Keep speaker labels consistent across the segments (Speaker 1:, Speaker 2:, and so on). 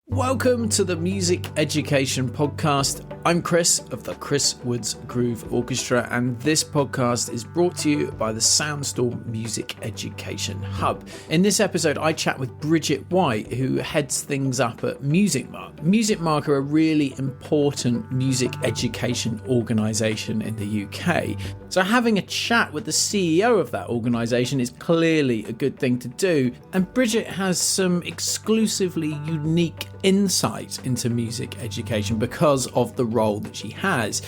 Speaker 1: Welcome to the Music Education Podcast. I'm Chris of the Chris Woods Groove Orchestra, and this podcast is brought to you by the Soundstorm Music Education Hub. In this episode, I chat with Bridget Whyte, who heads things up at Music Mark. Music Mark are a really important music education organisation in the UK. So having a chat with the CEO of that organisation is clearly a good thing to do, and Bridget has some exclusively unique insight into music education because of the role that she has.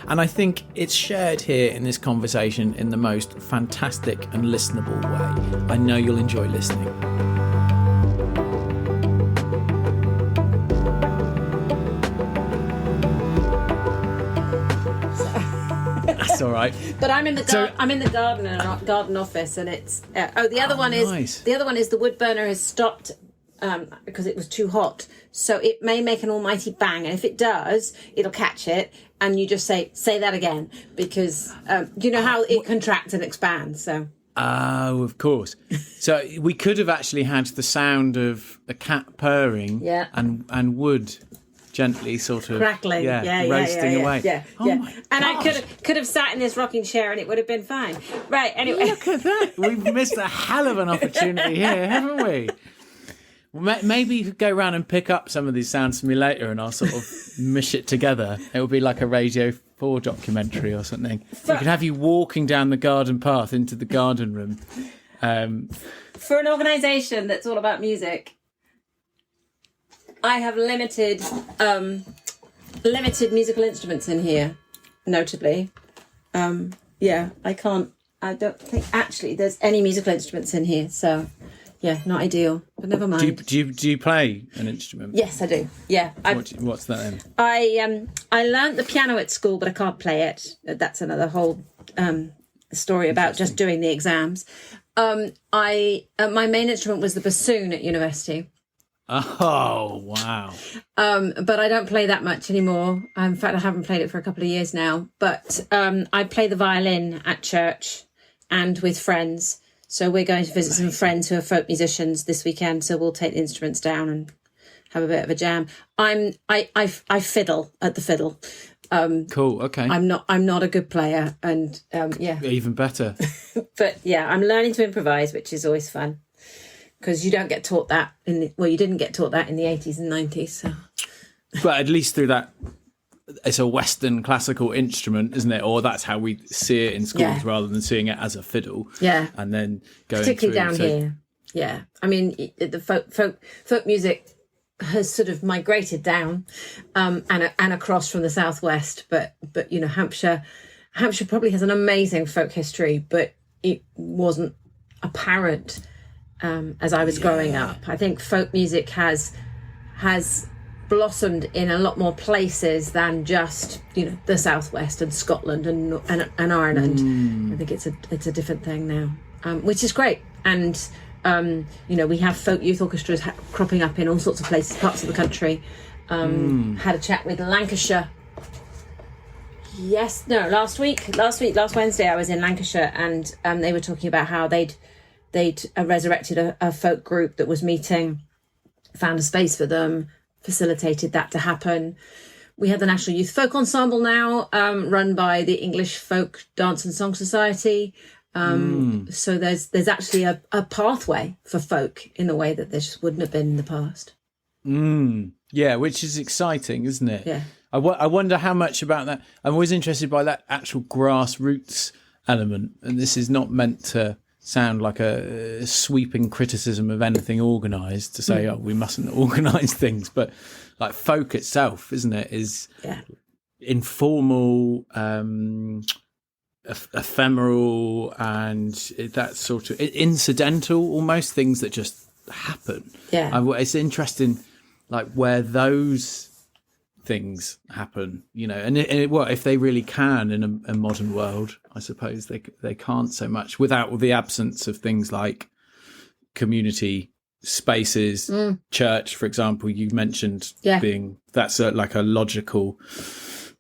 Speaker 1: And I think it's shared here in this conversation in the most fantastic and listenable way. I know you'll enjoy listening. That's all right.
Speaker 2: But I'm in the garden office, and it's the other one is the wood burner has stopped because it was too hot, so it may make an almighty bang, and if it does, it'll catch it, and you just say that again, because you know how it contracts and expands. So
Speaker 1: of course. So we could have actually had the sound of a cat purring, and wood gently sort of
Speaker 2: crackling,
Speaker 1: roasting away.
Speaker 2: My and gosh. I could have sat in this rocking chair and it would have been fine. Right, anyway.
Speaker 1: Look at that. We've missed a hell of an opportunity here, haven't we? Maybe you could go around and pick up some of these sounds from me later, and I'll sort of mish it together. It will be like a Radio 4 documentary or something. We could have you walking down the garden path into the garden room.
Speaker 2: For an organisation that's all about music, I have limited musical instruments in here, notably. I don't think actually there's any musical instruments in here, so... Yeah, not ideal, but never mind.
Speaker 1: Do you play an instrument?
Speaker 2: Yes, I do. Yeah.
Speaker 1: What's that then?
Speaker 2: I learnt the piano at school, but I can't play it. That's another whole story about just doing the exams. My main instrument was the bassoon at university.
Speaker 1: Oh, wow.
Speaker 2: But I don't play that much anymore. In fact, I haven't played it for a couple of years now. But I play the violin at church and with friends. So we're going to visit some friends who are folk musicians this weekend. So we'll take the instruments down and have a bit of a jam. I fiddle at the fiddle.
Speaker 1: Cool. Okay.
Speaker 2: I'm not a good player, and
Speaker 1: even better.
Speaker 2: But yeah, I'm learning to improvise, which is always fun because you don't get taught that you didn't get taught that in the 80s and 90s. So.
Speaker 1: But at least through that. It's a Western classical instrument, isn't it? Or that's how we see it in schools, rather than seeing it as a fiddle. Yeah, and then going
Speaker 2: particularly down here. Yeah, I mean the folk music has sort of migrated down and across from the southwest, but you know Hampshire probably has an amazing folk history, but it wasn't apparent as I was growing up. I think folk music has blossomed in a lot more places than just the southwest and Scotland and Ireland. I think it's a different thing now, which is great. And we have folk youth orchestras cropping up in all sorts of places, parts of the country. Had a chat with Lancashire. Last Wednesday I was in Lancashire, and they were talking about how they'd resurrected a folk group that was meeting, found a space for them, facilitated that to happen. We have the National Youth Folk Ensemble now, run by the English Folk Dance and Song Society. So there's actually a pathway for folk in a way that there just wouldn't have been in the past.
Speaker 1: Yeah, which is exciting, isn't it?
Speaker 2: Yeah.
Speaker 1: I wonder how much about that. I'm always interested by that actual grassroots element, and this is not meant to sound like a sweeping criticism of anything organised, to say, we mustn't organise things, but like folk itself, isn't it, is informal, ephemeral, and that sort of incidental, almost things that just happen. Yeah, it's interesting, like where those things happen, and if they really can in a modern world, I suppose they can't so much without the absence of things like community spaces, church, for example. You mentioned being that's like a logical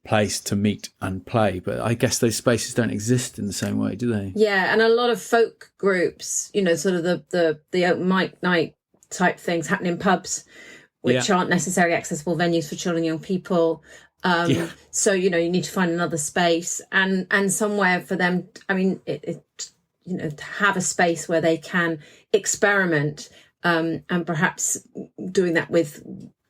Speaker 1: place to meet and play, but I guess those spaces don't exist in the same way, do they?
Speaker 2: Yeah, and a lot of folk groups, sort of the open mic night type things happen in pubs, which aren't necessarily accessible venues for children and young people. So, you need to find another space and somewhere for them. I mean, to have a space where they can experiment, and perhaps doing that with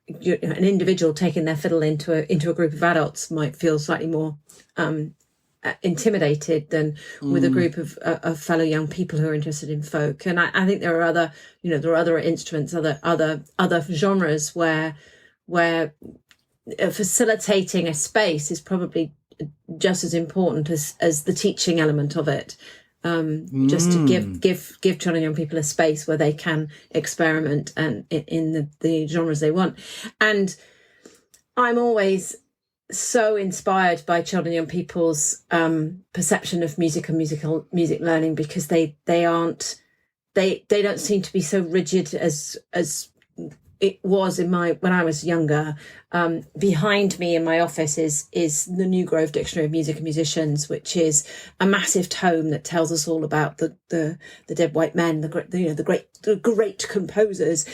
Speaker 2: an individual taking their fiddle into a group of adults might feel slightly more intimidated than with a group of fellow young people who are interested in folk. And I think there are other instruments, other genres where facilitating a space is probably just as important as the teaching element of it. Just to give children and young people a space where they can experiment and in the genres they want. And I'm always so inspired by children and young people's perception of music and music learning, because they don't seem to be so rigid as it was when I was younger. Behind me in my office is the New Grove Dictionary of Music and Musicians, which is a massive tome that tells us all about the dead white men, the great composers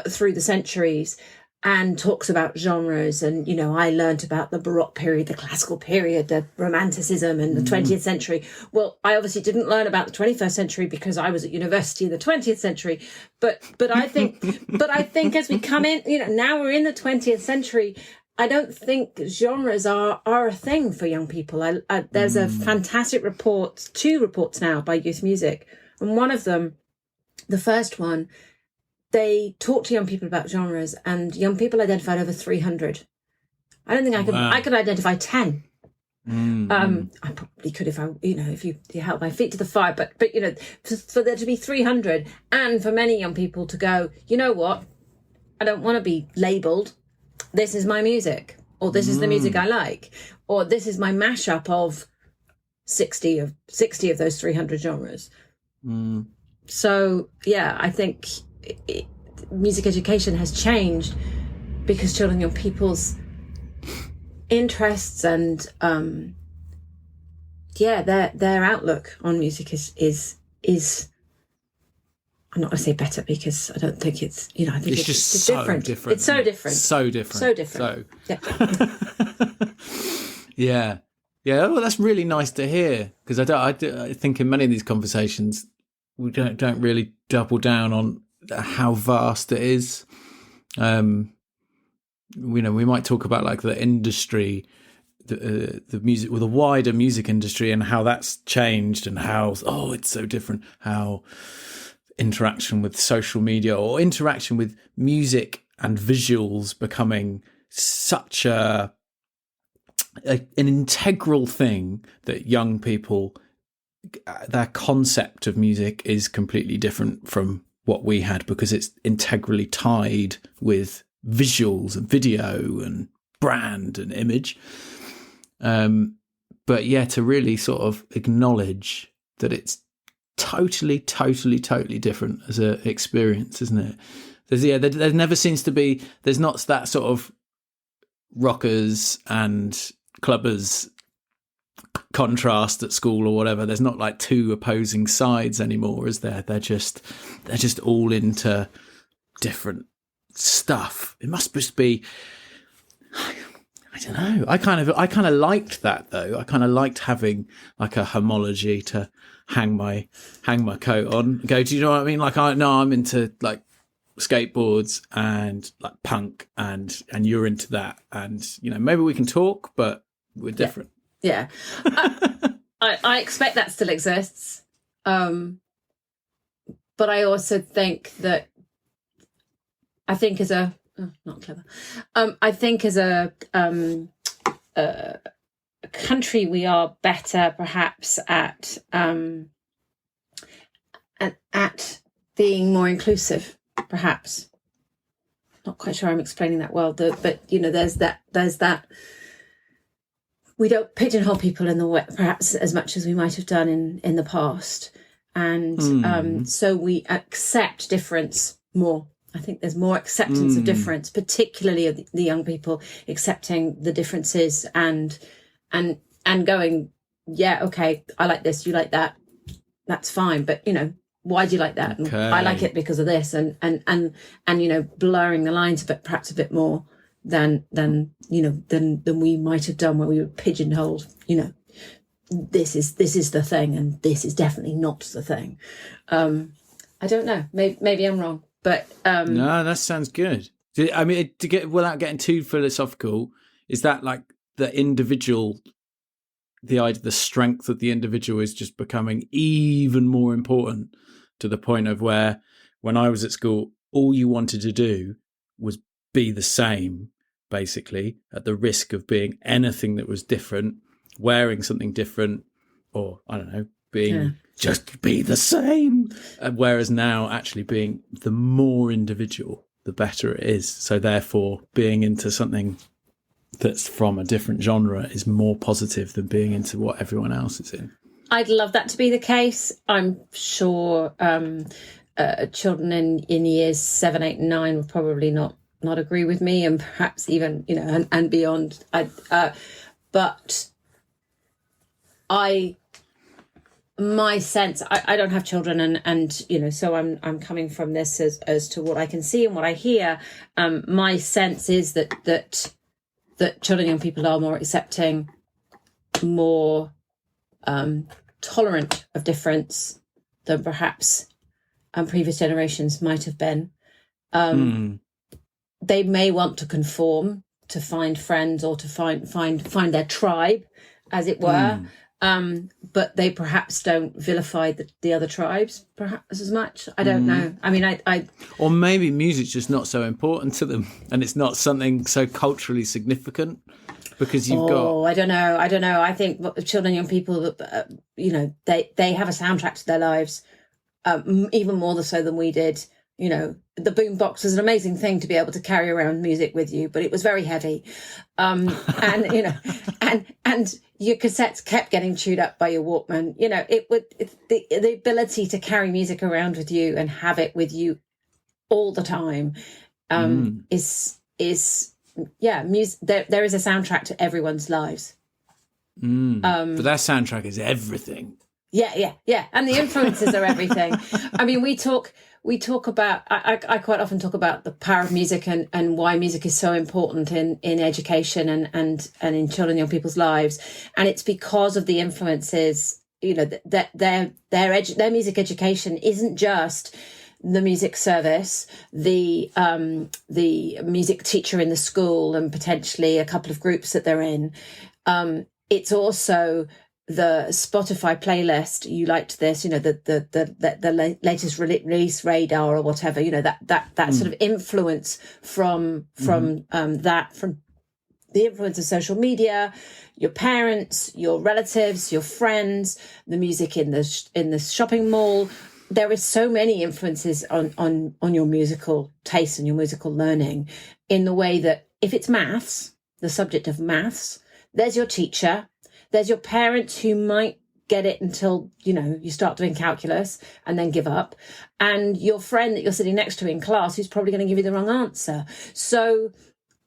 Speaker 2: through the centuries, and talks about genres. And, I learned about the Baroque period, the classical period, the Romanticism and the 20th century. Well, I obviously didn't learn about the 21st century because I was at university in the 20th century. But I think as we come in, now we're in the 20th century, I don't think genres are a thing for young people. There's a fantastic report, 2 reports now by Youth Music. And one of them, the first one, they talked to young people about genres, and young people identified over 300. I don't think I could identify 10. I probably could if you held my feet to the fire, but for there to be 300, and for many young people to go, you know what, I don't want to be labelled. This is my music, or this is the music I like, or this is my mashup of 60 of those 300 genres. So I think music education has changed because children and young people's interests and their outlook on music is I'm not going to say better, because I don't think it's I think it's just so different. It's so different.
Speaker 1: So different.
Speaker 2: So different.
Speaker 1: Yeah. Well, that's really nice to hear, because I think in many of these conversations we don't really double down on how vast it is. We might talk about like the industry, the music, or the wider music industry, and how that's changed, and how it's so different. How interaction with social media, or interaction with music and visuals, becoming such an integral thing that young people, their concept of music is completely different from what we had, because it's integrally tied with visuals and video and brand and image. But to really sort of acknowledge that it's totally different as an experience, isn't it? There never seems to be, there's not that sort of rockers and clubbers contrast at school or whatever. There's not like 2 opposing sides anymore, is there? They're just all into different stuff. It must just be, I don't know. I kind of liked that, though. I kind of liked having like a homology to hang my coat on and go, do you know what I mean? Like, I'm into like skateboards and like punk, and you're into that, and maybe we can talk, but we're different.
Speaker 2: Yeah. I expect that still exists. But I also think that I think as a country we are better perhaps at being more inclusive, perhaps. Not quite sure I'm explaining that well, but there's that we don't pigeonhole people in the way perhaps as much as we might have done in the past, and so we accept difference more. I think there's more acceptance of difference, particularly of the young people accepting the differences and going, yeah, okay, I like this, you like that, that's fine, but why do you like that?
Speaker 1: Okay.
Speaker 2: And I like it because of this, and blurring the lines a bit, perhaps a bit more than we might have done, where we were pigeonholed. This is the thing, and this is definitely not the thing. I don't know. Maybe I'm wrong, but
Speaker 1: no, that sounds good. I mean, without getting too philosophical, is that like the individual? The strength of the individual is just becoming even more important, to the point of where, when I was at school, all you wanted to do was be the same, basically, at the risk of being anything that was different, wearing something different, or I don't know, being just be the same. Whereas now, actually being the more individual, the better it is. So therefore, being into something that's from a different genre is more positive than being into what everyone else is in.
Speaker 2: I'd love that to be the case. I'm sure children in years 7, 8, and 9 would probably not agree with me, and perhaps even and beyond. But my sense, I don't have children, and so I'm coming from this as to what I can see and what I hear. My sense is that children and young people are more accepting, more tolerant of difference than perhaps previous generations might have been. They may want to conform to find friends, or to find their tribe, as it were. But they perhaps don't vilify the other tribes perhaps as much. I don't know. I mean, I
Speaker 1: or maybe music's just not so important to them, and it's not something so culturally significant, because you've got.
Speaker 2: I don't know. I think children and young people, they have a soundtrack to their lives, even more so than we did. The boombox was an amazing thing to be able to carry around music with you, but it was very heavy, and your cassettes kept getting chewed up by your Walkman. The ability to carry music around with you and have it with you all the time is music. There is a soundtrack to everyone's lives.
Speaker 1: But that soundtrack is everything.
Speaker 2: Yeah. And the influences are everything. I mean, we talk about, I quite often talk about the power of music and why music is so important in education and in children and young people's lives. And it's because of the influences, that their music education isn't just the music service, the music teacher in the school, and potentially a couple of groups that they're in. It's also the Spotify playlist. You liked this, the latest release radar or whatever, that sort of influence from the influence of social media, your parents, your relatives, your friends, the music in the shopping mall. There is so many influences on your musical taste and your musical learning, in the way that if it's maths, the subject of maths, there's your teacher. There's your parents who might get it until, you start doing calculus and then give up. And your friend that you're sitting next to in class, who's probably going to give you the wrong answer. So,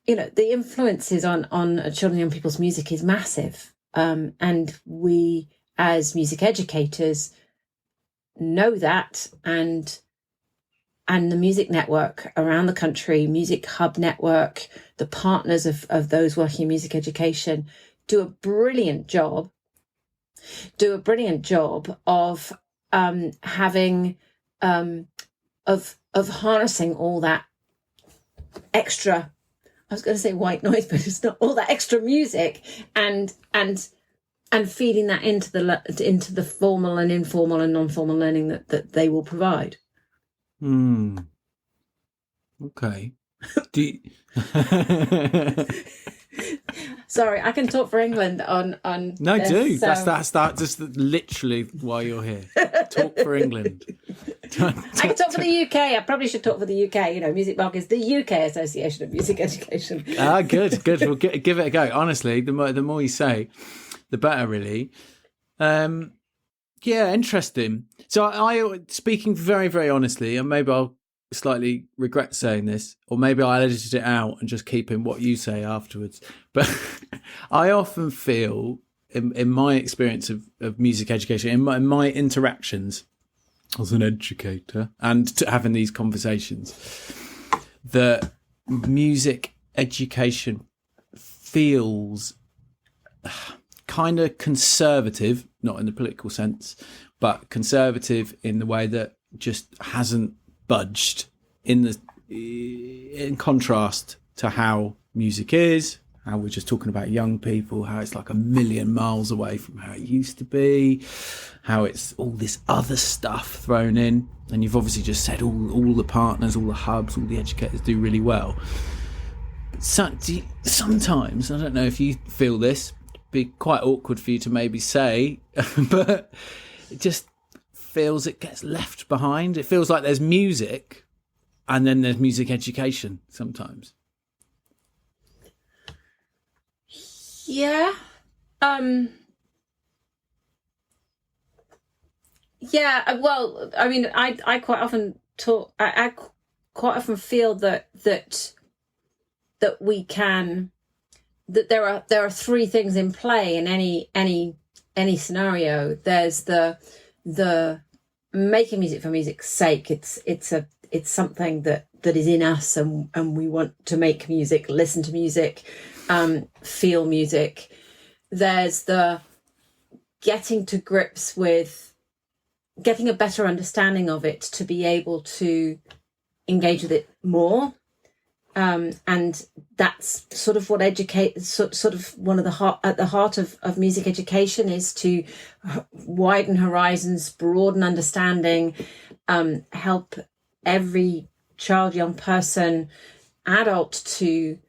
Speaker 2: the influences on children and young people's music is massive. And we, as music educators, know that. And the Music Network around the country, Music Hub Network, the partners of those working in music education, do a brilliant job of having of harnessing all that extra, I was going to say white noise, but it's not, all that extra music, and feeding that into the formal and informal and non-formal learning that they will provide.
Speaker 1: Okay.
Speaker 2: Sorry, I can talk for England on
Speaker 1: No,
Speaker 2: this,
Speaker 1: do.
Speaker 2: so.
Speaker 1: That's just literally why you're here. Talk for England.
Speaker 2: I can talk for the UK. I probably should talk for the UK. Music Mark is the UK Association of Music Education.
Speaker 1: Good. We'll give it a go. Honestly, the more you say, the better, really. Yeah, interesting. So I speaking very, very honestly, and maybe I'll slightly regret saying this, or maybe I'll edit it out and just keep in what you say afterwards. But I often feel, in my experience of music education, in my interactions as an educator and to having these conversations, that music education feels kind of conservative, not in the political sense, but conservative in the way that just hasn't budged in contrast to how music is, how we're just talking about young people, how it's like a million miles away from how it used to be, how it's all this other stuff thrown in. And you've obviously just said all the partners, all the hubs, all the educators do really well. But sometimes, I don't know if you feel this, it'd be quite awkward for you to maybe say, but it just feels it gets left behind. It feels like there's music and then there's music education sometimes.
Speaker 2: Yeah. Yeah, well, I mean, I quite often talk, I quite often feel that we can, that there are three things in play in any scenario. There's the making music for music's sake. It's something that is in us, and we want to make music, listen to music, feel music. There's the getting to grips with, getting a better understanding of it to be able to engage with it more. And that's sort of what sort of one of at the heart of music education is to widen horizons, broaden understanding, help every child, young person, adult to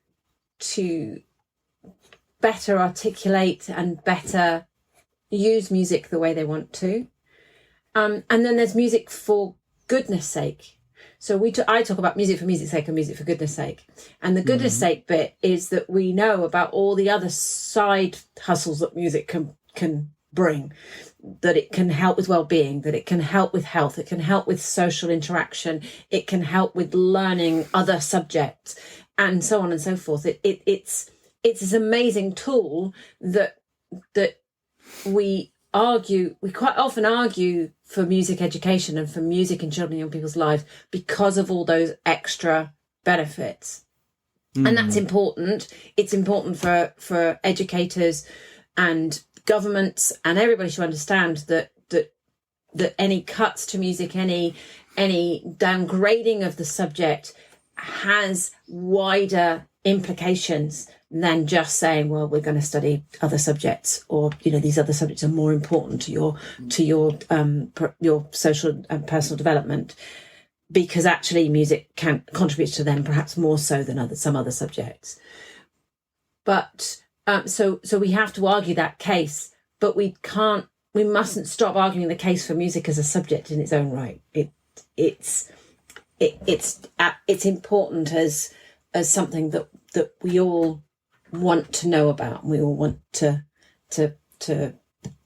Speaker 2: better articulate and better use music the way they want to. And then there's music for goodness sake. So I talk about music for music's sake and music for goodness sake. And the goodness sake bit is that we know about all the other side hustles that music can bring, that it can help with well-being, that it can help with health, it can help with social interaction, it can help with learning other subjects, and so on and so forth. It's this amazing tool that we quite often argue for music education and for music in children and young people's lives because of all those extra benefits. And that's important. It's important for educators and governments and everybody to understand that any cuts to music, any downgrading of the subject has wider implications than just saying, well, we're going to study other subjects, or these other subjects are more important to your social and personal development, because actually music can contribute to them perhaps more so than some other subjects. But so we have to argue that case, but we mustn't stop arguing the case for music as a subject in its own right. It's important as something that we all want to know about, and we all want to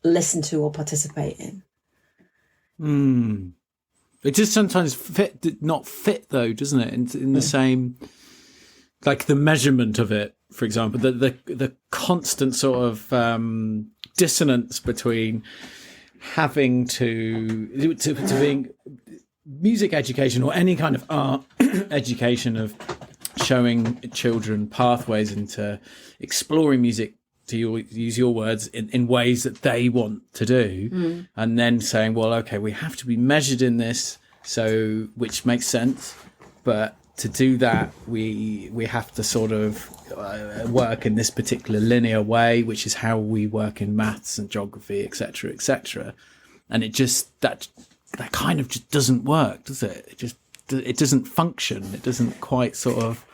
Speaker 2: listen to or participate in.
Speaker 1: It just sometimes not fit though, doesn't it? In the same, like the measurement of it, for example, the constant sort of dissonance between having to being music education or any kind of art education of showing children pathways into exploring music, to use your words, in ways that they want to do, and then saying, well, okay, we have to be measured in this, so which makes sense, but to do that we have to sort of work in this particular linear way, which is how we work in maths and geography, etc., and it just that kind of just doesn't work, does it? It doesn't function. It doesn't quite sort of.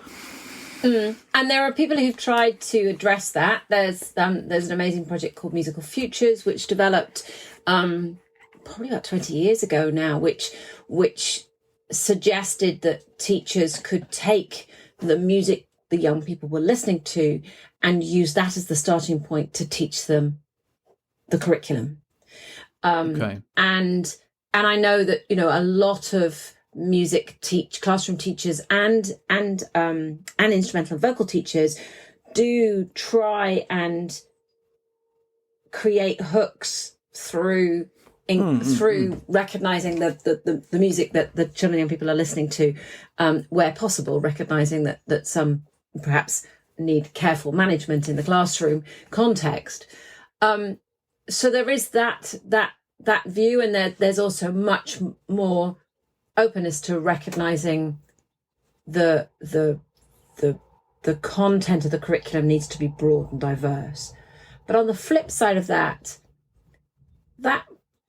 Speaker 2: And there are people who've tried to address that. There's an amazing project called Musical Futures, which developed probably about 20 years ago now, which suggested that teachers could take the music the young people were listening to and use that as the starting point to teach them the curriculum.
Speaker 1: Okay.
Speaker 2: And I know that a lot of music classroom teachers and instrumental and vocal teachers do try and create hooks through through recognizing the music that the children and young people are listening to, where possible, recognizing that some perhaps need careful management in the classroom context. So there is that view, and there's also much more openness to recognizing the content of the curriculum needs to be broad and diverse. But on the flip side of that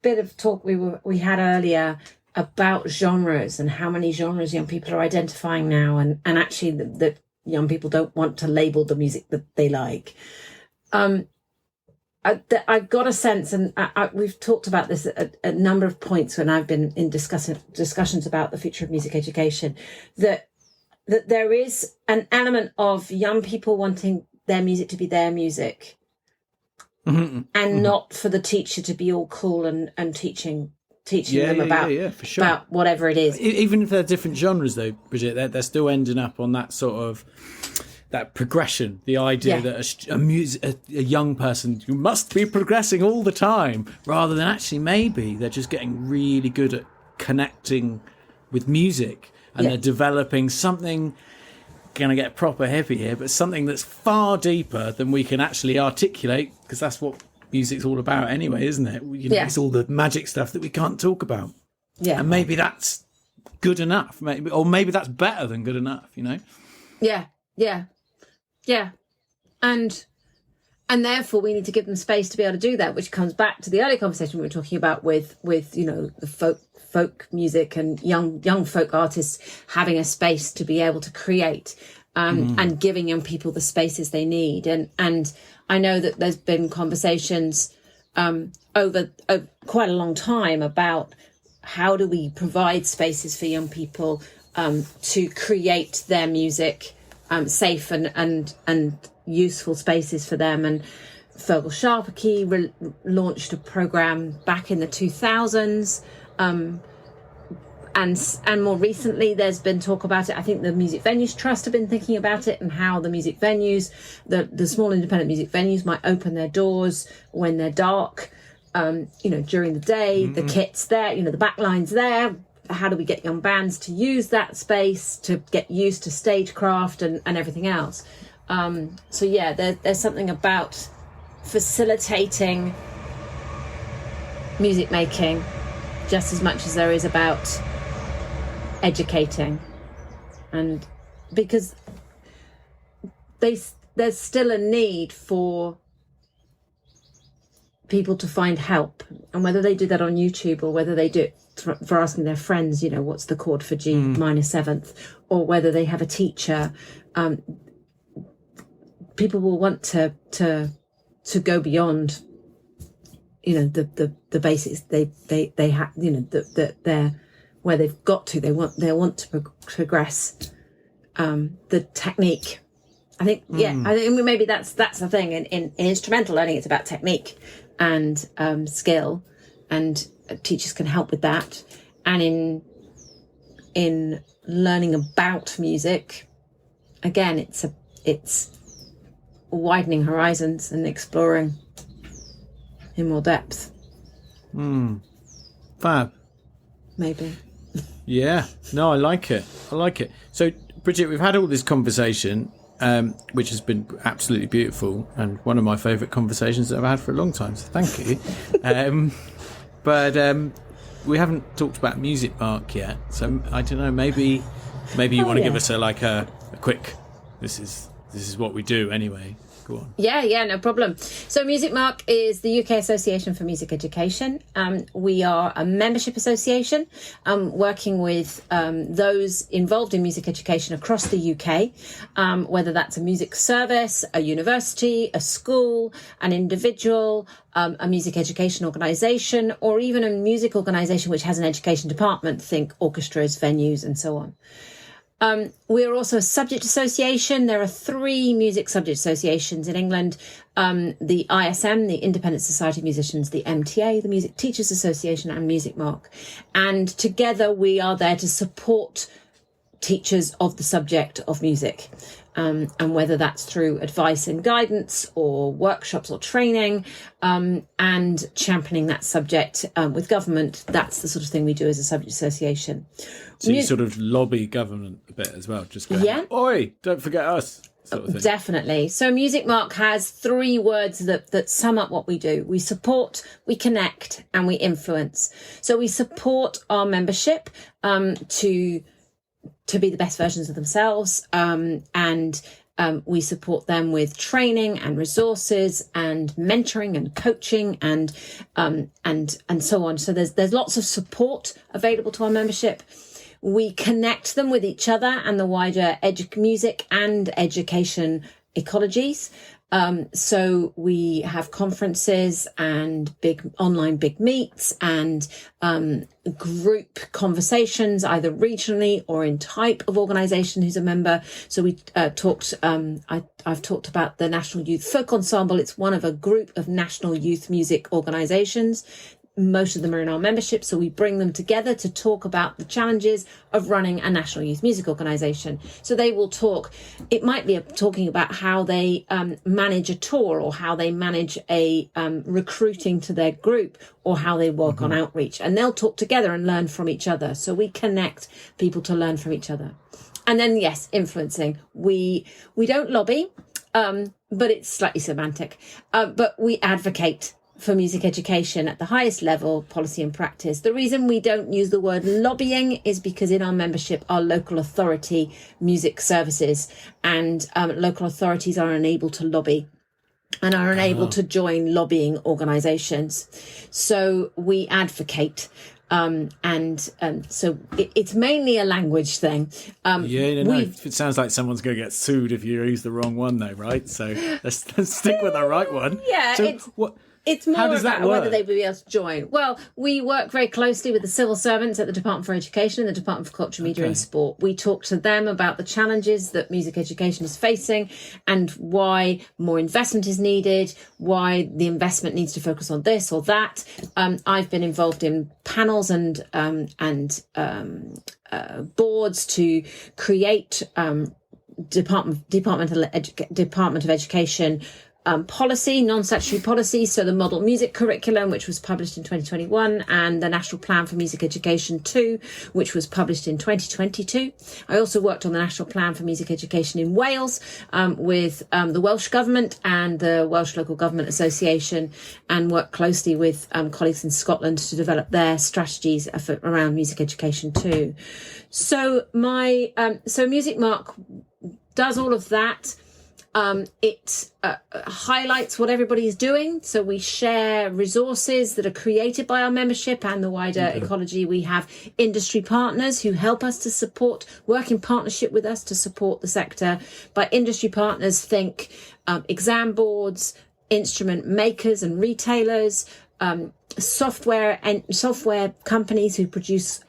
Speaker 2: bit of talk we had earlier about genres and how many genres young people are identifying now, and actually that young people don't want to label the music that they like. I've got a sense, and we've talked about this at a number of points when I've been in discussions about the future of music education, that there is an element of young people wanting their music to be their music, and not for the teacher to be all cool and teaching them about
Speaker 1: for sure.
Speaker 2: about whatever it is.
Speaker 1: Even if they're different genres, though, Bridget, they're still ending up on that sort of that progression. The idea that a young person, you must be progressing all the time, rather than actually maybe they're just getting really good at connecting with music, and they're developing something. Going to get proper hippie here, but something that's far deeper than we can actually articulate, because that's what music's all about anyway, isn't it? It's all the magic stuff that we can't talk about. Yeah, and maybe that's good enough, or maybe that's better than good enough. Yeah, and therefore we need to give them space to be able to do that, which comes back to the earlier conversation we were talking about with the folk music and young folk artists having a space to be able to create, and giving young people the spaces they need. And I know that there's been conversations over quite a long time about how do we provide spaces for young people to create their music, safe and useful spaces for them. And Fergal Sharpakey launched a program back in the 2000s. And more recently, there's been talk about it. I think the Music Venues Trust have been thinking about it, and how the music venues, the small independent music venues, might open their doors when they're dark, during the day. The kit's there, the backline's there. How do we get young bands to use that space, to get used to stagecraft and everything else? There's something about facilitating music making just as much as there is about educating, and because there's still a need for people to find help, and whether they do that on YouTube or whether they do it for asking their friends, what's the chord for G minor seventh, or whether they have a teacher, people will want to go beyond the basics they have, that they're where they've got to. They want to progress the technique. I think I think maybe that's the thing. In instrumental learning, it's about technique and skill, and teachers can help with that. And in learning about music, again, it's widening horizons and exploring in more depth. Fab.
Speaker 2: Maybe.
Speaker 1: Yeah. No, I like it. So, Bridget, we've had all this conversation, which has been absolutely beautiful, and one of my favourite conversations that I've had for a long time. So, thank you. But we haven't talked about Music Mark yet. So, I don't know. Maybe you want to give us a quick. This is what we do anyway. Go on. Yeah,
Speaker 2: no problem. So Music Mark is the UK Association for Music Education. We are a membership association working with those involved in music education across the UK, whether that's a music service, a university, a school, an individual, a music education organisation, or even a music organisation which has an education department, think orchestras, venues, and so on. We're also a subject association. There are 3 music subject associations in England. The ISM, the Independent Society of Musicians, the MTA, the Music Teachers Association, and Music Mark. And together we are there to support teachers of the subject of music. and whether that's through advice and guidance or workshops or training, and championing that subject with government. That's the sort of thing we do as a subject association.
Speaker 1: So you sort of lobby government a bit as well, just going, oi, don't forget us. Sort of thing.
Speaker 2: Definitely. So Music Mark has 3 words that sum up what we do. We support, we connect, and we influence. So we support our membership to be the best versions of themselves, and we support them with training and resources and mentoring and coaching and so on. So there's lots of support available to our membership. We connect them with each other and the wider music and education ecologies. So we have conferences and big meets and group conversations, either regionally or in type of organisation who's a member. So we I've talked about the National Youth Folk Ensemble. It's one of a group of national youth music organisations. Most of them are in our membership, so we bring them together to talk about the challenges of running a national youth music organisation. So they will talk, it might be talking about how they manage a tour, or how they manage a recruiting to their group, or how they work on outreach. And they'll talk together and learn from each other. So we connect people to learn from each other. And then, yes, influencing. We don't lobby, but it's slightly semantic. But we advocate for music education at the highest level, policy and practice. The reason we don't use the word lobbying is because in our membership are local authority music services, and local authorities are unable to lobby and are unable to join lobbying organisations. So we advocate. So it's mainly a language thing.
Speaker 1: It sounds like someone's going to get sued if you use the wrong one, though, right? So let's stick with the right one.
Speaker 2: Yeah.
Speaker 1: So
Speaker 2: It's more about whether they would be able to join. Well, we work very closely with the civil servants at the Department for Education and the Department for Culture, Media and Sport. We talk to them about the challenges that music education is facing and why more investment is needed, why the investment needs to focus on this or that. I've been involved in panels and boards to create Department of Education policy, non-statutory policy, so the model music curriculum, which was published in 2021, and the National Plan for Music Education 2, which was published in 2022. I also worked on the National Plan for Music Education in Wales with the Welsh Government and the Welsh Local Government Association, and worked closely with colleagues in Scotland to develop their strategies around music education too. So so Music Mark does all of that. It highlights what everybody is doing. So we share resources that are created by our membership and the wider ecology. We have industry partners who help us to work in partnership with us to support the sector. By industry partners, think exam boards, instrument makers and retailers, software companies who produce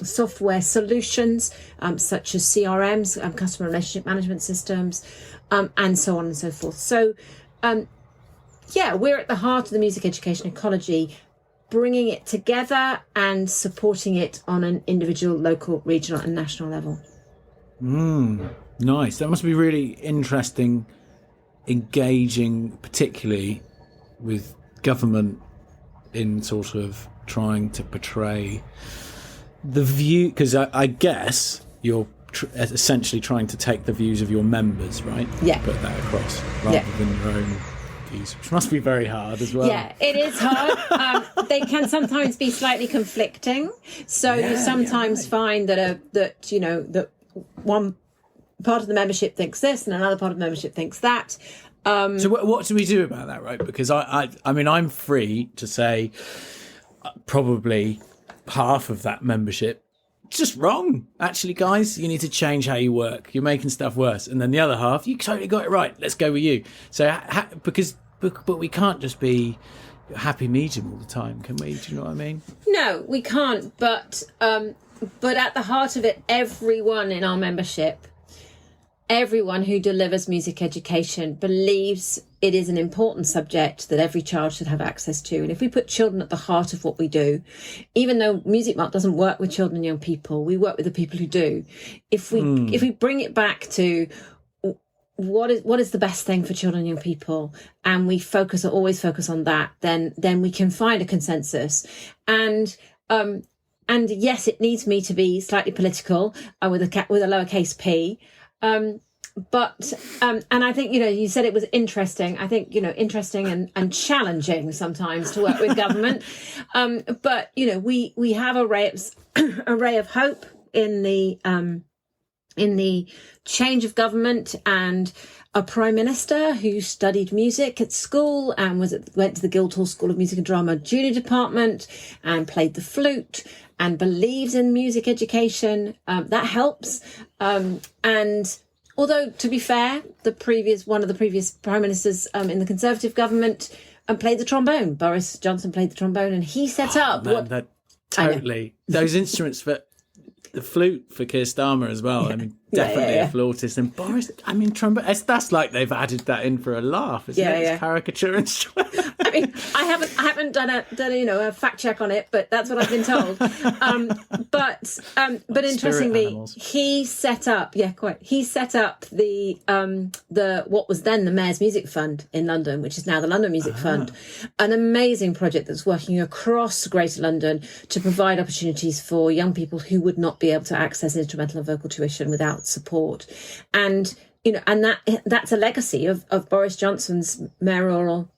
Speaker 2: software solutions such as CRMs, customer relationship management systems, and so on and so forth. So, we're at the heart of the music education ecology, bringing it together and supporting it on an individual, local, regional and national level.
Speaker 1: Nice. That must be really interesting, engaging particularly with government in sort of trying to portray the view, because I guess you're essentially trying to take the views of your members, right?
Speaker 2: Yeah.
Speaker 1: Put that across rather than your own views, which must be very hard as well.
Speaker 2: Yeah, it is hard. They can sometimes be slightly conflicting. So you sometimes find that one part of the membership thinks this and another part of the membership thinks that.
Speaker 1: So what do we do about that, right? Because I mean, I'm free to say probably half of that membership, it's just wrong. Actually, guys, you need to change how you work. You're making stuff worse. And then the other half, you totally got it right. Let's go with you. So but we can't just be happy medium all the time, can we? Do you know what I mean?
Speaker 2: No, we can't. But at the heart of it, everyone in our membership, everyone who delivers music education believes it is an important subject that every child should have access to. And if we put children at the heart of what we do, even though Music Mark doesn't work with children and young people, we work with the people who do. If we bring it back to what is the best thing for children and young people, and we always focus on that, then we can find a consensus. And yes, it needs me to be slightly political with a lowercase p. But and I think, you said it was interesting. I think, interesting and challenging sometimes to work with government. But, we have a ray of hope in the change of government, and a prime minister who studied music at school and went to the Guildhall School of Music and Drama junior department and played the flute and believes in music education. That helps. And although, to be fair, one of the previous prime ministers in the Conservative government played the trombone. Boris Johnson played the trombone, and he set up
Speaker 1: totally those instruments for the flute for Keir Starmer as well. Yeah. I mean, definitely a flautist. And Boris, I mean, trombone. That's like they've added that in for a laugh, isn't it? It's caricature instrument.
Speaker 2: I mean, I haven't done a fact check on it, but that's what I've been told. But interestingly, he set up the what was then the Mayor's Music Fund in London, which is now the London Music Fund, an amazing project that's working across Greater London to provide opportunities for young people who would not be able to access instrumental and vocal tuition without support. And that's a legacy of Boris Johnson's mayoral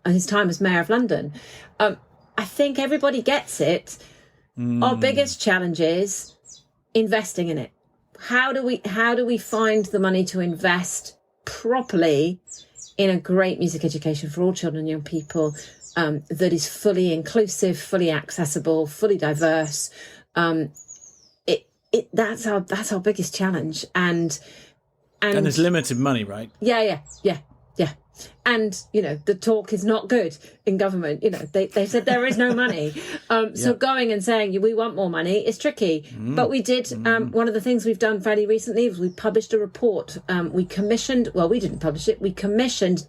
Speaker 2: his time as Mayor of London. I think everybody gets it. Our biggest challenge is investing in it. How do we find the money to invest properly in a great music education for all children and young people, that is fully inclusive, fully accessible, fully diverse? That's our biggest challenge. And
Speaker 1: there's limited money, right?
Speaker 2: Yeah. And, the talk is not good in government. They said there is no money. So going and saying we want more money is tricky. But we did, one of the things we've done fairly recently is we published a report. We commissioned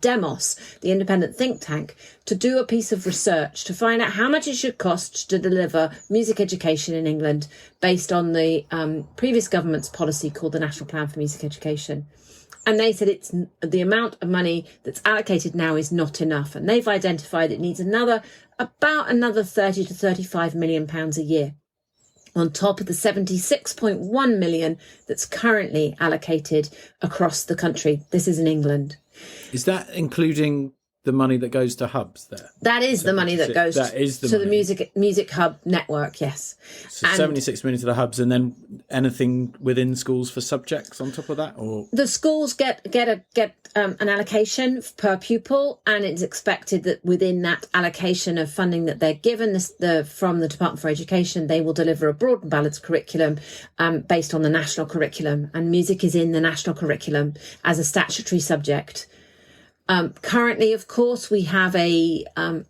Speaker 2: Demos, the independent think tank, to do a piece of research to find out how much it should cost to deliver music education in England based on the previous government's policy called the National Plan for Music Education. And they said it's the amount of money that's allocated now is not enough. And they've identified it needs about another 30 to 35 million pounds a year on top of the 76.1 million that's currently allocated across the country. This is in England.
Speaker 1: Is that including the money that goes to hubs there?
Speaker 2: That is the money that goes to the music hub network, yes.
Speaker 1: So 76 million to the hubs, and then anything within schools for subjects on top of that? Or
Speaker 2: the schools get an allocation per pupil, and it's expected that within that allocation of funding that they're given from the Department for Education, they will deliver a broad and balanced curriculum based on the national curriculum, and music is in the national curriculum as a statutory subject. Currently, of course, we have a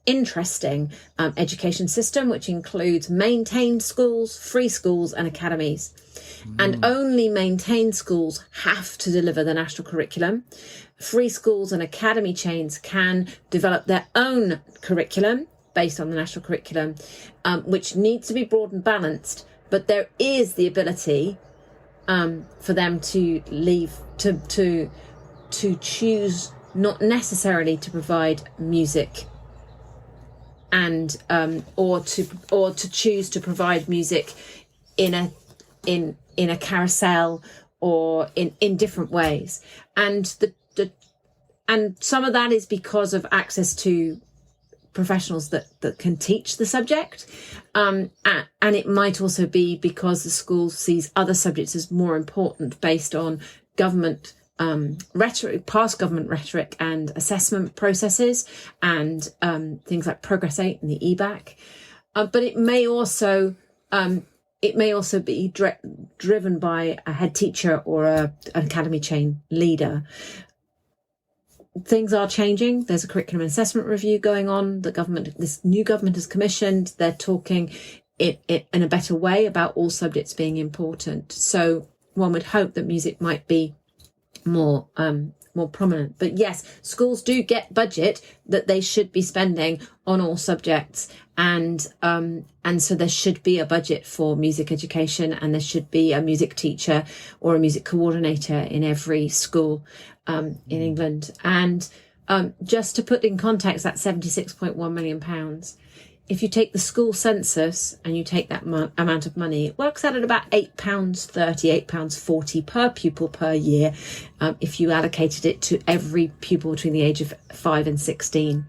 Speaker 2: interesting education system, which includes maintained schools, free schools and academies. And only maintained schools have to deliver the national curriculum. Free schools and academy chains can develop their own curriculum based on the national curriculum, which needs to be broad and balanced. But there is the ability for them to choose not necessarily to provide music and or to choose to provide music in a carousel or in different ways, and and some of that is because of access to professionals that can teach the subject, and it might also be because the school sees other subjects as more important based on government rhetoric, past government rhetoric and assessment processes, and things like Progress 8 and the EBAC. But it may also be driven by a head teacher or an academy chain leader. Things are changing. There's a curriculum and assessment review going on. This new government has commissioned. They're talking in a better way about all subjects being important. So one would hope that music might be more prominent. But yes, schools do get budget that they should be spending on all subjects, and so there should be a budget for music education, and there should be a music teacher or a music coordinator in every school in England. And just to put in context, that's £76.1 million. If you take the school census and you take that amount of money, it works out at about £8.30, £8.40 per pupil per year, if you allocated it to every pupil between the age of 5 and 16.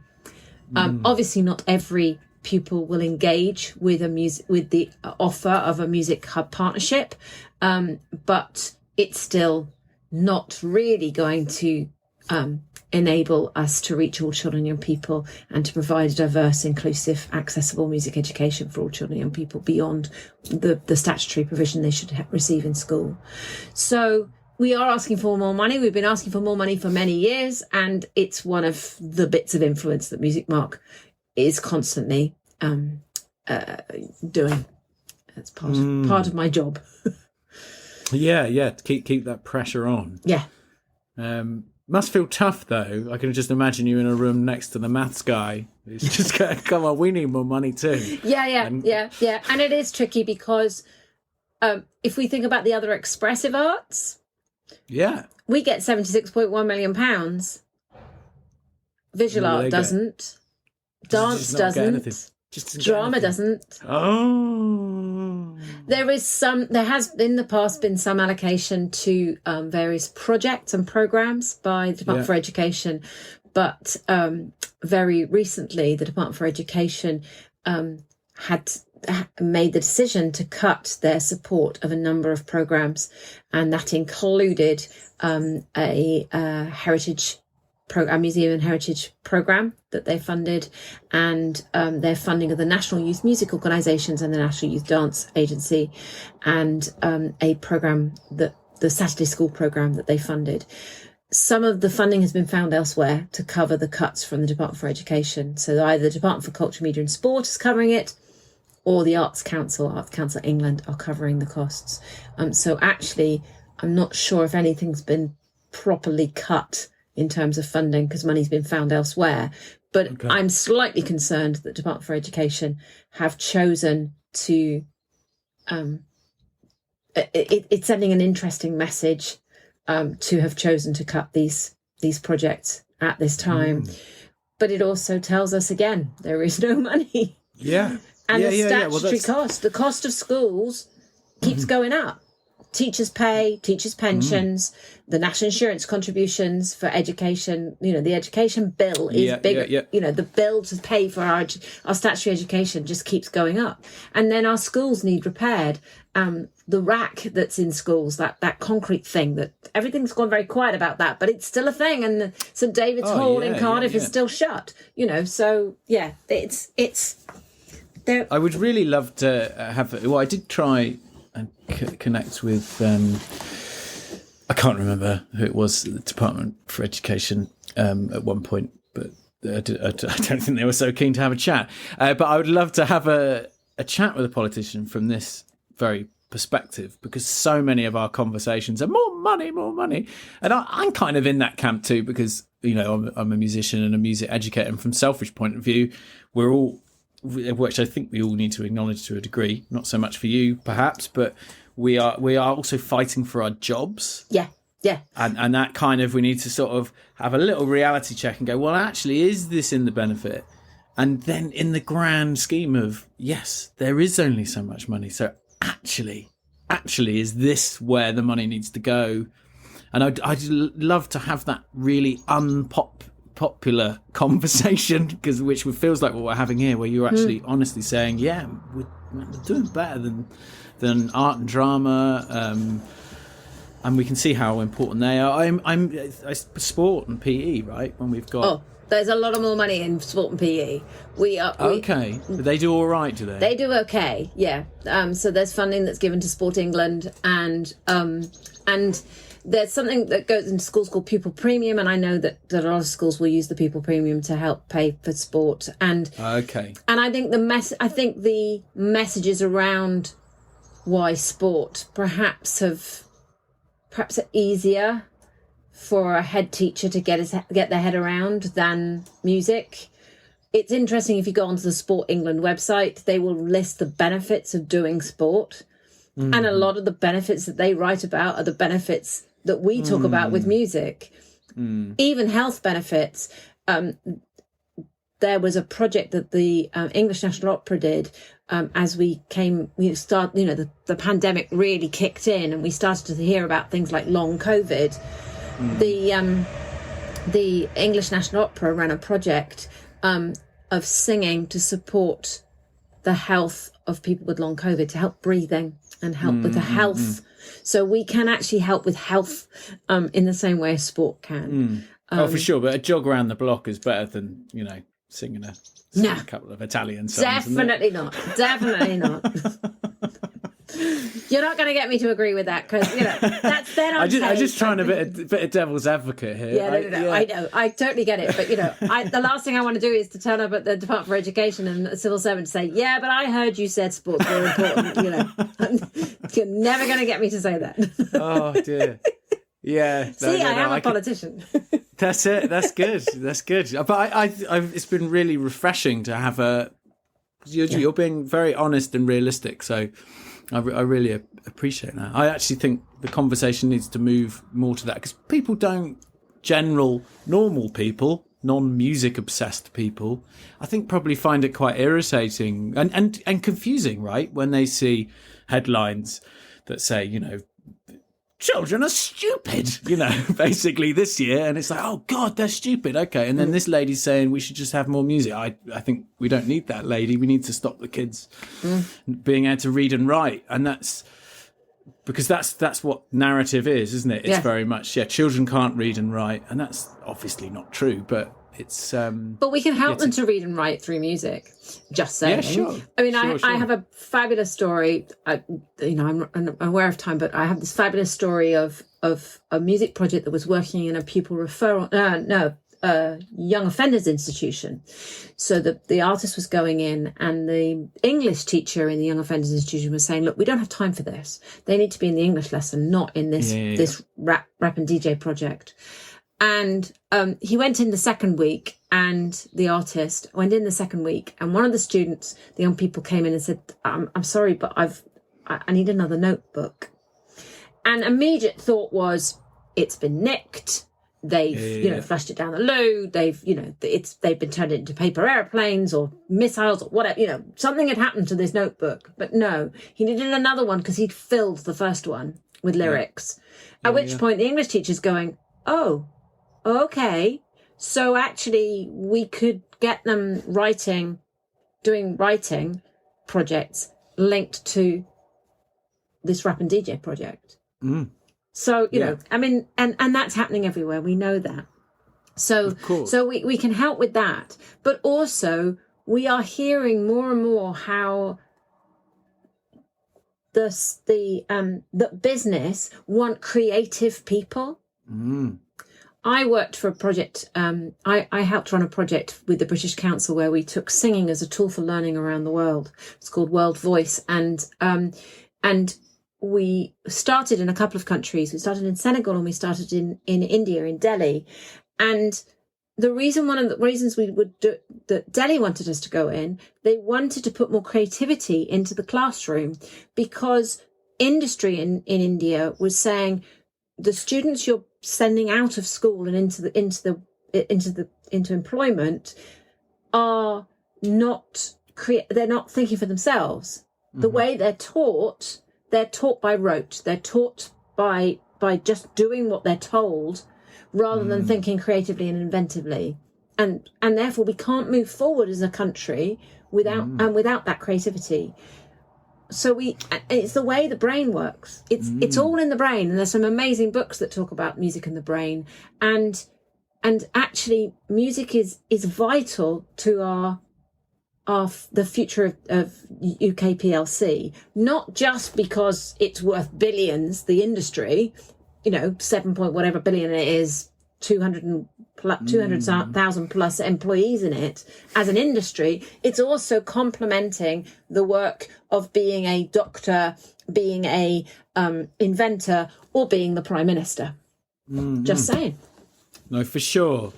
Speaker 2: Obviously, not every pupil will engage with the offer of a music hub partnership, but it's still not really going to enable us to reach all children and young people and to provide a diverse, inclusive, accessible music education for all children and young people beyond the statutory provision they should receive in school. So we are asking for more money. We've been asking for more money for many years, and it's one of the bits of influence that Music Mark is constantly doing. That's part of my job.
Speaker 1: Yeah. Keep that pressure on.
Speaker 2: Yeah.
Speaker 1: Must feel tough though. I can just imagine you in a room next to the maths guy who's just going, "Come on, we need more money too."
Speaker 2: Yeah. And it is tricky because if we think about the other expressive arts, we get £76.1 million. Visual art doesn't. Dance doesn't. Drama doesn't.
Speaker 1: Oh.
Speaker 2: There has in the past been some allocation to various projects and programs by the Department for Education, but very recently the Department for Education had made the decision to cut their support of a number of programs, and that included a heritage program, museum and heritage program that they funded, and their funding of the National Youth Music Organisations and the National Youth Dance Agency, and a program that the Saturday School program that they funded. Some of the funding has been found elsewhere to cover the cuts from the Department for Education. So either the Department for Culture, Media and Sport is covering it, or the Arts Council England are covering the costs. So actually, I'm not sure if anything's been properly cut in terms of funding because money's been found elsewhere. But I'm slightly concerned that Department for Education have chosen to... it's sending an interesting message to have chosen to cut these projects at this time. But it also tells us, again, there is no money.
Speaker 1: Yeah.
Speaker 2: And the statutory cost, the cost of schools keeps going up. Teachers' pay, teachers' pensions, the national insurance contributions for education. You know, the education bill is bigger. You know, the bill to pay for our statutory education just keeps going up. And then our schools need repaired. The rack that's in schools, that concrete thing, that everything's gone very quiet about that, but it's still a thing. And the St David's Hall in Cardiff is still shut. You know, so it's there.
Speaker 1: I would really love to have. Well, I did try and connect with. I can't remember who it was, the Department for Education at one point, but I don't think they were so keen to have a chat. But I would love to have a chat with a politician from this very perspective, because so many of our conversations are more money. And I'm kind of in that camp too, because, you know, I'm a musician and a music educator. And from selfish point of view, we're all, which I think we all need to acknowledge to a degree, not so much for you perhaps, but we are also fighting for our jobs.
Speaker 2: Yeah.
Speaker 1: And that kind of, we need to sort of have a little reality check and go, well, actually, is this in the benefit? And then in the grand scheme of, yes, there is only so much money. So actually, is this where the money needs to go? And I'd love to have that really unpopular conversation, which feels like what we're having here, where you're actually honestly saying, yeah, we're doing better than art and drama, and we can see how important they are. I sport and PE, right? When we've got
Speaker 2: there's a lot of more money in sport and PE.
Speaker 1: Okay. They do all right, do they?
Speaker 2: They do okay, yeah. So there's funding that's given to Sport England, and there's something that goes into schools called Pupil Premium, and I know that a lot of schools will use the Pupil Premium to help pay for sport. And I think the messages around why sport perhaps are easier for a head teacher to get their head around than music. It's interesting, if you go onto the Sport England website, they will list the benefits of doing sport. Mm. And a lot of the benefits that they write about are the benefits that we talk about with music. Mm. Even health benefits. There was a project that the English National Opera did as the pandemic really kicked in, and we started to hear about things like long COVID. Mm. The English National Opera ran a project of singing to support the health of people with long COVID, to help breathing and help with the health. So we can actually help with health in the same way as sport can.
Speaker 1: For sure. But a jog around the block is better than, singing a couple of Italian songs.
Speaker 2: Definitely not. Definitely not. You're not going to get me to agree with that, because that's then.
Speaker 1: I'm just trying a bit of devil's advocate here.
Speaker 2: No. I know. I totally get it, but the last thing I want to do is to turn up at the Department for Education and a civil servant to say, "Yeah, but I heard you said sports were important." You're never going to get me to say that.
Speaker 1: Oh dear. Yeah.
Speaker 2: See, I am a politician.
Speaker 1: That's it. That's good. That's good. But I've it's been really refreshing to have you're being very honest and realistic. So I really appreciate that. I actually think the conversation needs to move more to that, because people normal people, non-music obsessed people, I think probably find it quite irritating and confusing, right? When they see headlines that say, children are stupid, basically this year. And it's like, oh God, they're stupid. Okay. And then this lady's saying we should just have more music. I think we don't need that lady. We need to stop the kids being able to read and write. And that's because that's what narrative is, isn't it? It's very much, children can't read and write. And that's obviously not true, but it's...
Speaker 2: but we can help them to read and write through music. Just saying.
Speaker 1: Yeah, sure.
Speaker 2: I mean, I have a fabulous story. I'm aware of time, but I have this fabulous story of a music project that was working in a pupil referral, young offenders institution. So the artist was going in, and the English teacher in the young offenders institution was saying, look, we don't have time for this. They need to be in the English lesson, not in this rap and DJ project. And he went in the second week, and the artist went in the second week, and one of the students, the young people, came in and said, I'm sorry, but I need another notebook. And immediate thought was, it's been nicked. They've flushed it down the loo. They've been turned into paper airplanes or missiles or whatever, something had happened to this notebook. But no, he needed another one because he'd filled the first one with lyrics. At which point the English teacher's going, oh, okay, so actually we could get them doing writing projects linked to this rap and DJ project. So, I mean, and that's happening everywhere. We know that. So we can help with that. But also we are hearing more and more how the business want creative people. I worked for a project. I helped run a project with the British Council where we took singing as a tool for learning around the world. It's called World Voice, and we started in a couple of countries. We started in Senegal and we started in India, in Delhi. And one of the reasons we would do that Delhi wanted us to go in, they wanted to put more creativity into the classroom, because industry in India was saying the students you're sending out of school and into employment are not they're not thinking for themselves. The way they're taught by rote. They're taught by just doing what they're told, rather than thinking creatively and inventively. And therefore we can't move forward as a country without that creativity. So it's the way the brain works. It's all in the brain, and there's some amazing books that talk about music and the brain. And actually music is vital to the future of UK PLC, not just because it's worth billions, the industry, 7 point whatever billion it is, 200,000 plus employees in it as an industry. It's also complementing the work of being a doctor, being a inventor, or being the Prime Minister. Just saying.
Speaker 1: No, for sure.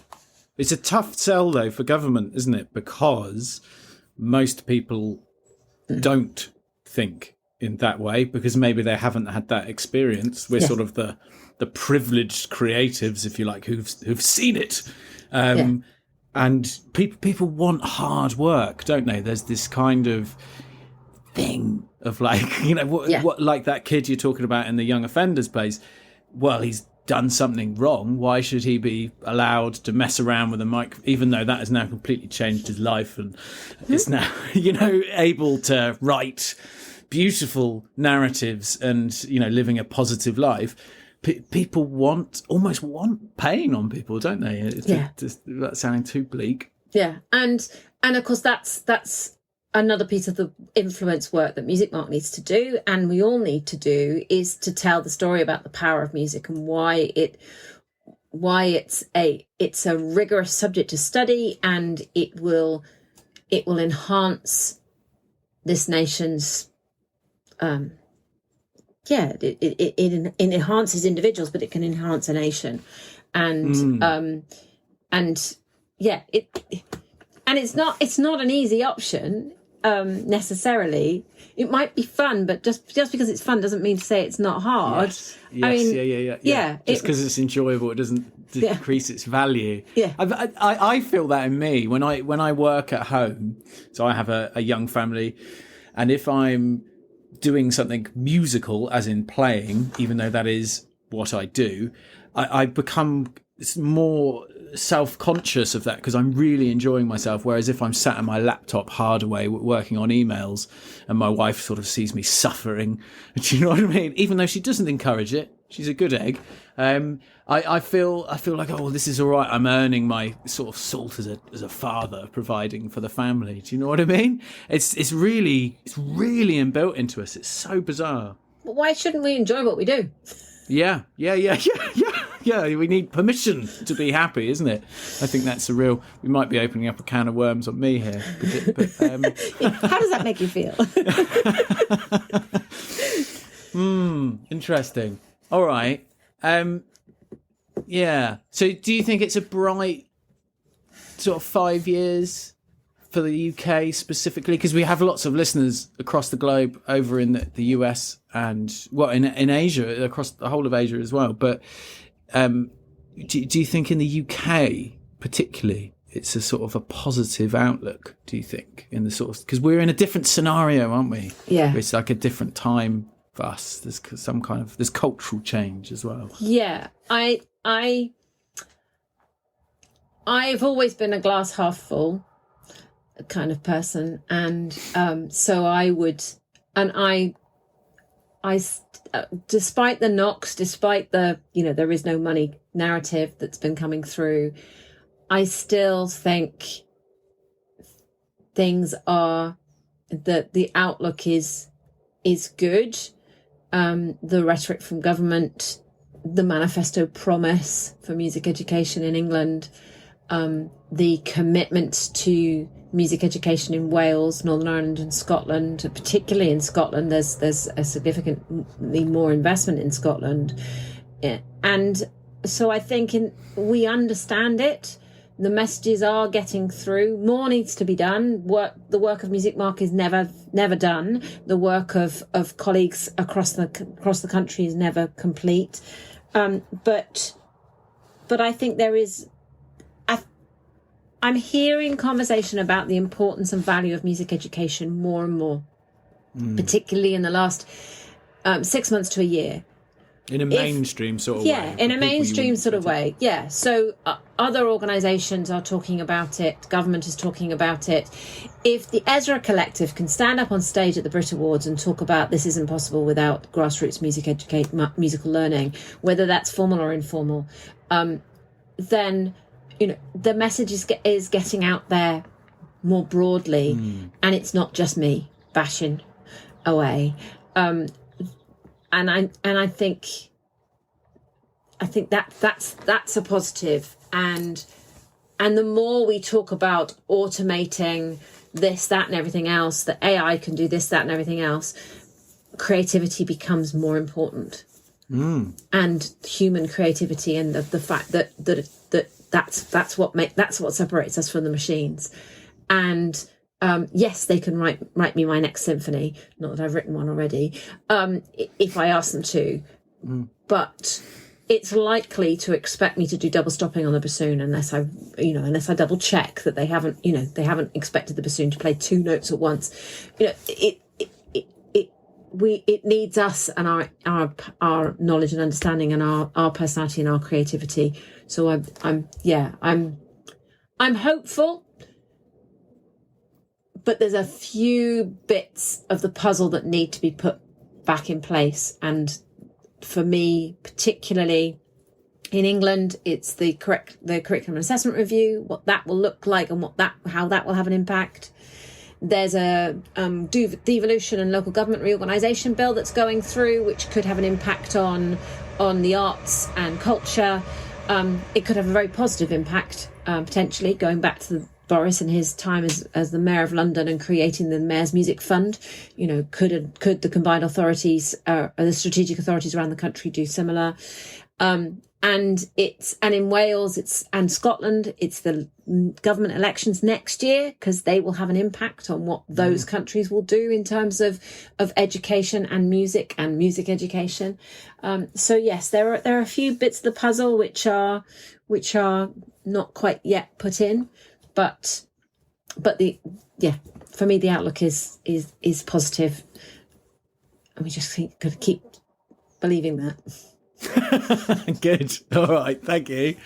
Speaker 1: It's a tough sell, though, for government, isn't it? Because most people don't think in that way because maybe they haven't had that experience. We're sort of the privileged creatives, if you like, who've seen it. And people want hard work, don't they? There's this kind of thing of like, what like that kid you're talking about in the young offender space. Well, he's done something wrong. Why should he be allowed to mess around with a mic, even though that has now completely changed his life and is now, able to write beautiful narratives and, living a positive life. People almost want pain on people, don't they? That's sounding too bleak.
Speaker 2: Yeah. And of course, that's another piece of the influence work that Music Mark needs to do, and we all need to do, is to tell the story about the power of music and why it's a rigorous subject to study, and it will enhance this nation's it enhances individuals, but it can enhance a nation, and it's not an easy option necessarily. It might be fun, but just because it's fun doesn't mean to say it's not hard.
Speaker 1: Yes. I mean, yeah. Just because it's enjoyable, it doesn't decrease its value.
Speaker 2: Yeah,
Speaker 1: I feel that in me when I work at home. So I have a young family, and if I'm doing something musical, as in playing, even though that is what I do, I become more self-conscious of that because I'm really enjoying myself. Whereas if I'm sat at my laptop hard away working on emails and my wife sort of sees me suffering, do you know what I mean? Even though she doesn't encourage it, she's a good egg. I feel like, oh, this is all right. I'm earning my sort of salt as a father, providing for the family. Do you know what I mean? It's really inbuilt into us. It's so bizarre.
Speaker 2: But why shouldn't we enjoy what we do?
Speaker 1: Yeah. We need permission to be happy, isn't it? I think that's we might be opening up a can of worms on me here. But
Speaker 2: how does that make you feel?
Speaker 1: Interesting. All right. So do you think it's a bright sort of 5 years for the UK specifically? Because we have lots of listeners across the globe, over in the US and in Asia, across the whole of Asia as well. But do you think in the UK particularly it's a sort of a positive outlook, do you think, in the sort of, because we're in a different scenario, aren't we?
Speaker 2: Yeah.
Speaker 1: It's like a different time for us. There's some kind of, there's cultural change as well.
Speaker 2: Yeah. I've always been a glass half full kind of person. And so I would, and I despite the knocks, despite the, there is no money narrative that's been coming through, I still think things are, that the outlook is good. The rhetoric from government, the manifesto promise for music education in England, the commitment to music education in Wales, Northern Ireland and Scotland, particularly in Scotland, there's a significantly more investment in Scotland. And so I think we understand it. The messages are getting through. More needs to be done. The work of Music Mark is never done. The work of colleagues across the country is never complete. But I think there is. I'm hearing conversation about the importance and value of music education more and more, particularly in the last 6 months to a year.
Speaker 1: In a mainstream sort of way.
Speaker 2: Yeah, in a mainstream sort of way. Yeah. So other organisations are talking about it. Government is talking about it. If the Ezra Collective can stand up on stage at the Brit Awards and talk about this isn't possible without grassroots musical learning, whether that's formal or informal, then the message is getting out there more broadly, and it's not just me bashing away. And I think that's a positive, and the more we talk about automating this, that, and everything else, that AI can do this, that, and everything else, creativity becomes more important. and human creativity, and the fact that's what separates us from the machines. And yes, they can write me my next symphony. Not that I've written one already, if I ask them to. But it's likely to expect me to do double stopping on the bassoon unless I double check that they haven't expected the bassoon to play two notes at once. It needs us and our knowledge and understanding and our personality and our creativity. So I'm hopeful, but there's a few bits of the puzzle that need to be put back in place. And for me, particularly in England, it's the curriculum assessment review, what that will look like and how that will have an impact. There's a devolution and local government reorganisation bill that's going through, which could have an impact on the arts and culture. It could have a very positive impact, potentially, going back to Boris and his time as the Mayor of London and creating the Mayor's Music Fund. Could the combined authorities, the strategic authorities around the country, do similar? And in Wales and Scotland, it's the government elections next year, because they will have an impact on what those countries will do in terms of education and music education. So yes, there are a few bits of the puzzle which are not quite yet put in, but for me the outlook is positive, and we just got to keep believing that.
Speaker 1: Good. All right. Thank you.